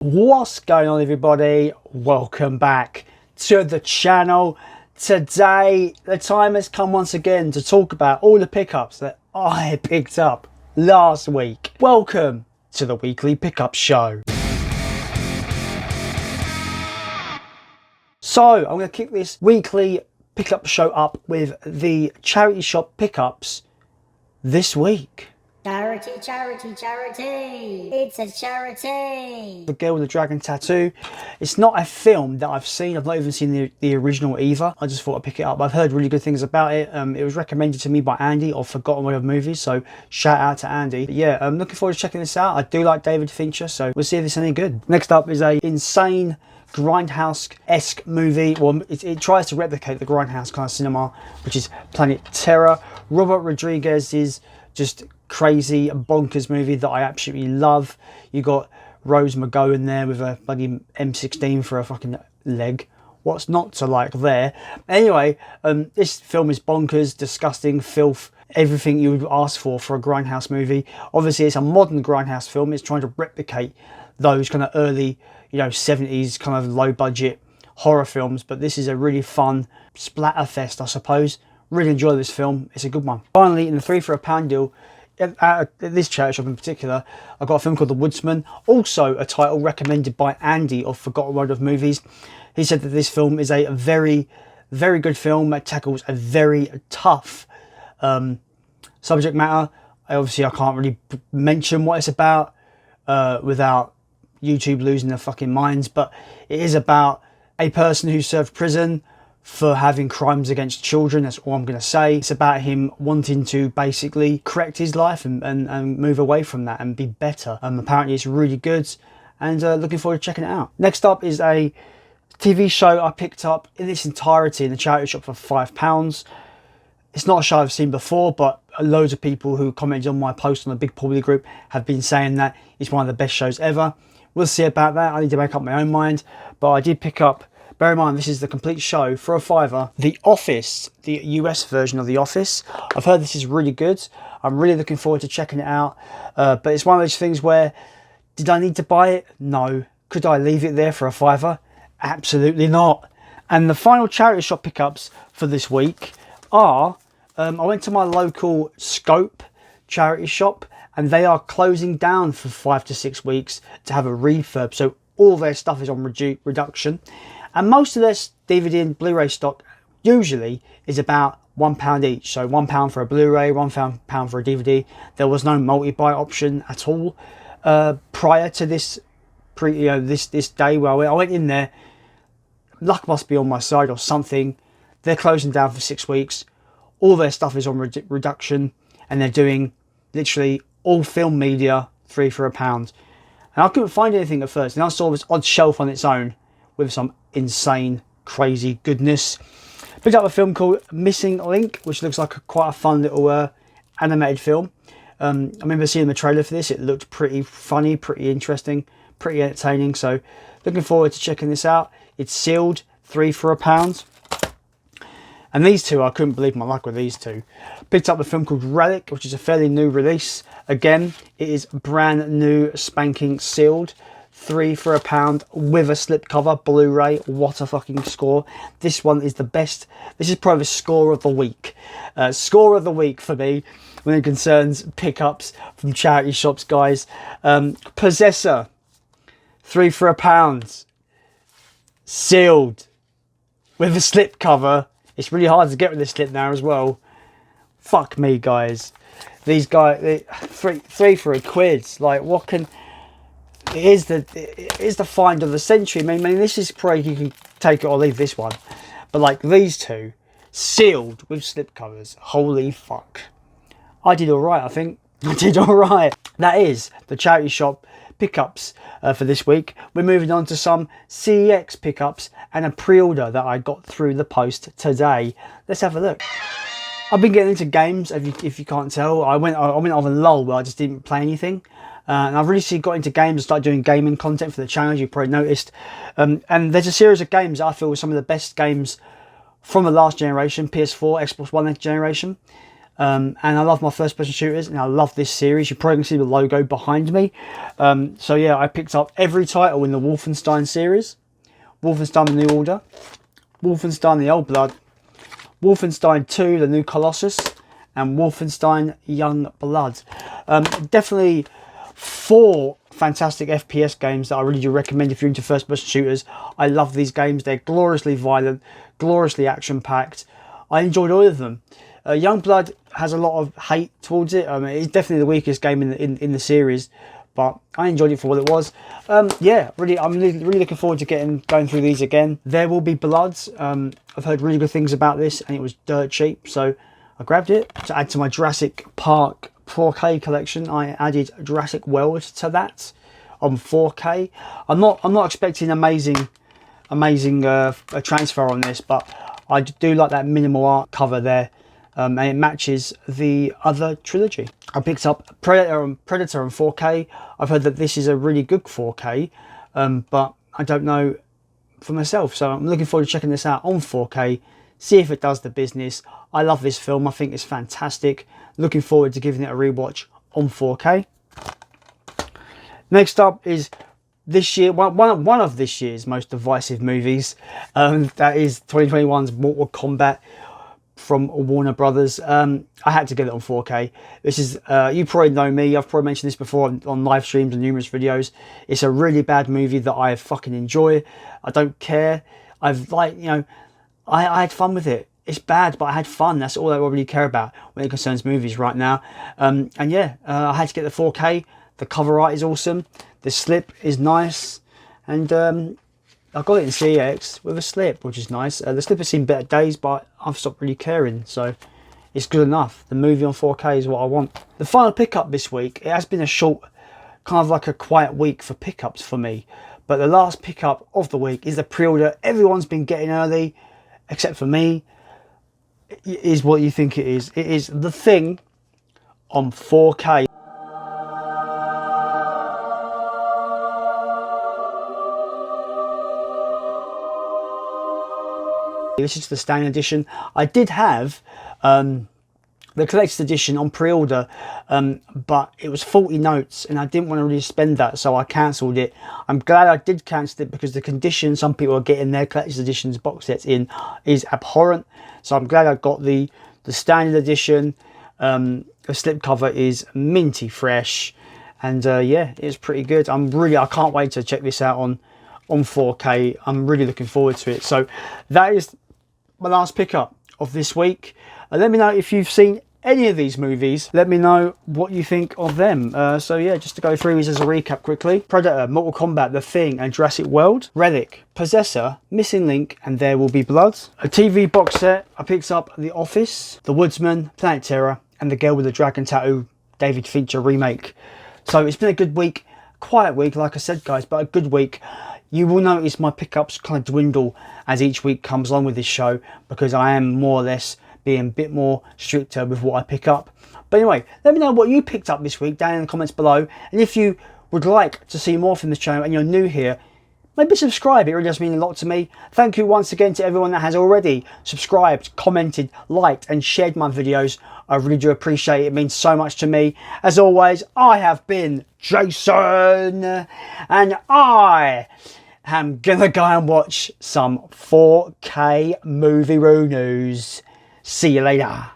What's going on, everybody? Welcome back to the channel. Today the time has come once again to talk about all the pickups that I picked up last week. Welcome to the weekly pickup show. So I'm going to kick this weekly pickup show up with the charity shop pickups this week. Charity, charity, charity. It's a charity. The Girl with the Dragon Tattoo. It's not a film that I've seen. I've not even seen the original either. I just thought I'd pick it up. I've heard really good things about it. It was recommended to me by Andy of Forgotten Way of Movies, so shout out to Andy. But yeah, I'm looking forward to checking this out. I do like David Fincher, so we'll see if it's any good. Next up is a insane Grindhouse-esque movie. Well, it tries to replicate the Grindhouse kind of cinema, which is Planet Terror. Robert Rodriguez's just crazy bonkers movie that I absolutely love. You got Rose McGowan there with a bloody M16 for a fucking leg. What's not to like there? Anyway, this film is bonkers, disgusting, filth, everything you would ask for a Grindhouse movie. Obviously, it's a modern Grindhouse film. It's trying to replicate those kind of early, 70s kind of low budget horror films. But this is a really fun splatterfest, I suppose. Really enjoy this film. It's a good one. Finally, in the 3 for a pound deal, at this charity shop in particular, I got a film called The Woodsman, also a title recommended by Andy of Forgotten World of Movies. He said that this film is a very, very good film. It tackles a very tough subject matter. Obviously, I can't really mention what it's about without YouTube losing their fucking minds, but it is about a person who served prison for having crimes against children. That's all I'm going to say. It's about him wanting to basically correct his life and move away from that and be better. Apparently it's really good, and looking forward to checking it out. Next up is a TV show I picked up in its entirety in the charity shop for £5. It's not a show I've seen before, but loads of people who commented on my post on the Big Paulie group have been saying that it's one of the best shows ever. We'll see about that. I need to make up my own mind, but I did pick up, bear in mind, this is the complete show for a £5. The Office, the US version of The Office. I've heard this is really good. I'm really looking forward to checking it out. But it's one of those things where, did I need to buy it? No. Could I leave it there for a £5? Absolutely not. And the final charity shop pickups for this week are, I went to my local Scope charity shop, and they are closing down for 5 to 6 weeks to have a refurb. So all their stuff is on reduction. And most of their DVD and Blu-ray stock usually is about £1 each. So £1 for a Blu-ray, £1 for a DVD. There was no multi-buy option at all prior to this this day where I went in there. Luck must be on my side or something. They're closing down for 6 weeks. All their stuff is on reduction, and they're doing literally all film media 3 for a pound. And I couldn't find anything at first, and I saw this odd shelf on its own with some insane, crazy goodness. Picked up a film called Missing Link, which looks like quite a fun little animated film. I remember seeing the trailer for this. It looked pretty funny, pretty interesting, pretty entertaining. So looking forward to checking this out. It's sealed, 3 for a pound. And these two, I couldn't believe my luck with these two. Picked up a film called Relic, which is a fairly new release. Again, it is brand new, spanking sealed. 3 for a pound with a slipcover Blu-ray. What a fucking score. This one is the best. This is probably the score of the week. Score of the week for me when it concerns pickups from charity shops, guys. Possessor, 3 for a pound. Sealed with a slipcover. It's really hard to get with this slip now as well. Fuck me, guys. These guys, three for a quid. Like, what can... It is the find of the century. I mean, this is probably, you can take it or leave this one. But like these two, sealed with slipcovers. Holy fuck. I did all right, I think. I did all right. That is the charity shop pickups for this week. We're moving on to some CEX pickups and a pre-order that I got through the post today. Let's have a look. I've been getting into games, if you can't tell. I went on a lull where I just didn't play anything. And I've really got into games and started doing gaming content for the channel, you've probably noticed. And there's a series of games that I feel were some of the best games from the last generation, PS4, Xbox One generation. and I love my first person shooters, and I love this series. You probably can see the logo behind me. So yeah, I picked up every title in the Wolfenstein series. Wolfenstein The New Order, Wolfenstein The Old Blood, Wolfenstein 2 The New Colossus, and Wolfenstein Young Blood. Definitely 4 fantastic FPS games that I really do recommend if you're into first person shooters. I love these games. They're gloriously violent, gloriously action packed. I enjoyed all of them. Young Blood has a lot of hate towards it. It's definitely the weakest game in the series, but I enjoyed it for what it was. Yeah, really, I'm really looking forward to going through these again. There Will Be Bloods. I've heard really good things about this, and it was dirt cheap, so I grabbed it to add to my Jurassic Park 4K collection. I added Jurassic World to that on 4K. I'm not expecting amazing transfer on this, but I do like that minimal art cover there. And it matches the other trilogy. I picked up Predator on 4K. I've heard that this is a really good 4K, but I don't know for myself. So I'm looking forward to checking this out on 4K, see if it does the business. I love this film. I think it's fantastic. Looking forward to giving it a rewatch on 4K. Next up is this year, one of this year's most divisive movies. That is 2021's Mortal Kombat from Warner Brothers. I had to get it on 4K. This is, you probably know me, I've probably mentioned this before on live streams and numerous videos. It's a really bad movie that I fucking enjoy. I don't care. I had fun with it. It's bad, but I had fun. That's all I really care about when it concerns movies right now. And yeah, I had to get the 4K. The cover art is awesome. The slip is nice. And I got it in CX with a slip, which is nice. The slip has seen better days, but I've stopped really caring, so it's good enough. The movie on 4K is what I want. The final pickup this week, it has been a short, kind of like a quiet week for pickups for me. But the last pickup of the week is the pre-order everyone's been getting early, except for me. It is what you think it is. It is The Thing on 4K. This is the standard edition. I did have the collector's edition on pre-order, but it was 40 notes and I didn't want to really spend that, so I cancelled it. I'm glad I did cancel it because the condition some people are getting their collector's editions box sets in is abhorrent. So I'm glad I got the standard edition. The slipcover is minty fresh, and yeah, it's pretty good. I can't wait to check this out on 4K. I'm really looking forward to it. So that is my last pickup of this week. Let me know if you've seen any of these movies. Let me know what you think of them. So yeah, just to go through these as a recap quickly. Predator, Mortal Kombat, The Thing and Jurassic World. Relic, Possessor, Missing Link and There Will Be Blood. A TV box set, I picked up The Office, The Woodsman, Planet Terror and The Girl with the Dragon Tattoo David Fincher remake. So it's been a good week, quiet week like I said guys, but a good week. You will notice my pickups kind of dwindle as each week comes along with this show because I am more or less being a bit more stricter with what I pick up. But anyway, let me know what you picked up this week down in the comments below. And if you would like to see more from this channel and you're new here, maybe subscribe. It really does mean a lot to me. Thank you once again to everyone that has already subscribed, commented, liked and shared my videos. I really do appreciate it. It means so much to me. As always, I have been Jason and I am gonna go and watch some 4K movie news. See you later.